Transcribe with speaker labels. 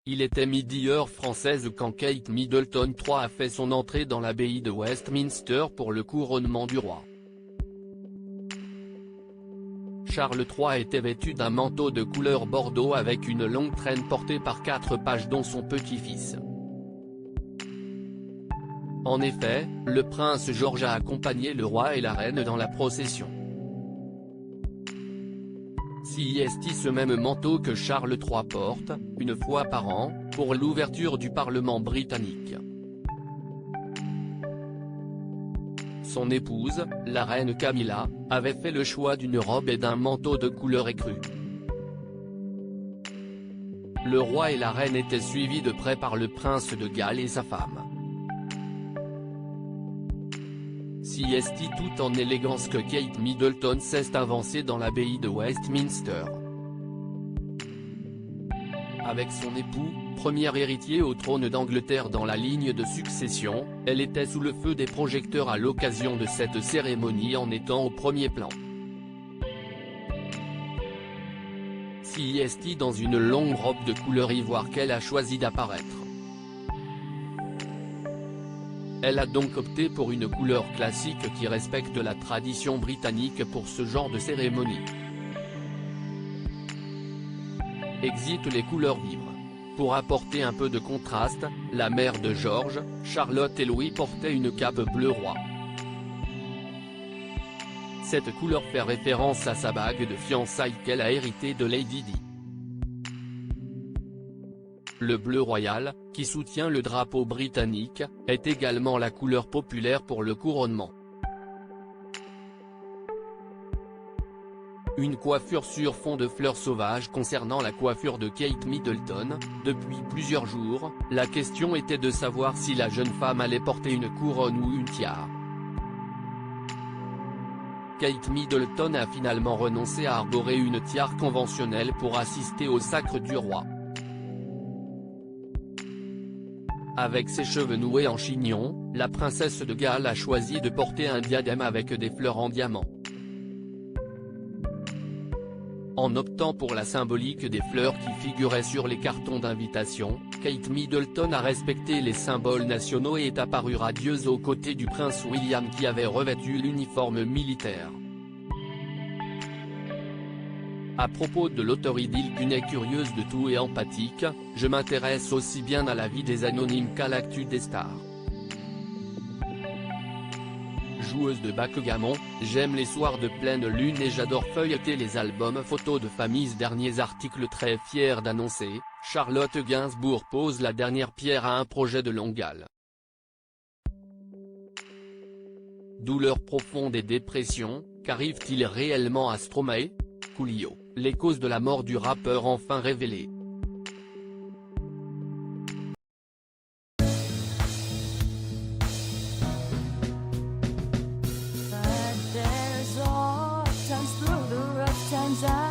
Speaker 1: Il était midi heure française quand Kate Middleton III a fait son entrée dans l'abbaye de Westminster pour le couronnement du roi. Charles III était vêtu d'un manteau de couleur bordeaux avec une longue traîne portée par 4 pages dont son petit-fils. En effet, le prince George a accompagné le roi et la reine dans la procession. C'est ce même manteau que Charles III porte, une fois par an, pour l'ouverture du Parlement britannique. Son épouse, la reine Camilla, avait fait le choix d'une robe et d'un manteau de couleur écrue. Le roi et la reine étaient suivis de près par le prince de Galles et sa femme. C'est tout en élégance que Kate Middleton s'est avancée dans l'abbaye de Westminster. Avec son époux, premier héritier au trône d'Angleterre dans la ligne de succession, elle était sous le feu des projecteurs à l'occasion de cette cérémonie en étant au premier plan. C'est dans une longue robe de couleur ivoire qu'elle a choisi d'apparaître. Elle a donc opté pour une couleur classique qui respecte la tradition britannique pour ce genre de cérémonie. Exit les couleurs vives. Pour apporter un peu de contraste, la mère de George, Charlotte et Louis portait une cape bleu roi. Cette couleur fait référence à sa bague de fiançailles qu'elle a héritée de Lady Di. Le bleu royal, qui soutient le drapeau britannique, est également la couleur populaire pour le couronnement. Une coiffure sur fond de fleurs sauvages. Concernant la coiffure de Kate Middleton, depuis plusieurs jours, la question était de savoir si la jeune femme allait porter une couronne ou une tiare. Kate Middleton a finalement renoncé à arborer une tiare conventionnelle pour assister au sacre du roi. Avec ses cheveux noués en chignon, la princesse de Galles a choisi de porter un diadème avec des fleurs en diamant. En optant pour la symbolique des fleurs qui figuraient sur les cartons d'invitation, Kate Middleton a respecté les symboles nationaux et est apparue radieuse aux côtés du prince William qui avait revêtu l'uniforme militaire. À propos de l'auteur Idil Kun est curieuse de tout et empathique, je m'intéresse aussi bien à la vie des anonymes qu'à l'actu des stars. Joueuse de backgammon, j'aime les soirs de pleine lune et j'adore feuilleter les albums photos de famille. Derniers articles très fier d'annoncer, Charlotte Gainsbourg pose la dernière pierre à un projet de longue haleine. Douleur profonde et dépression, qu'arrive-t-il réellement à Stromae? Coolio, les causes de la mort du rappeur enfin révélées.
Speaker 2: Times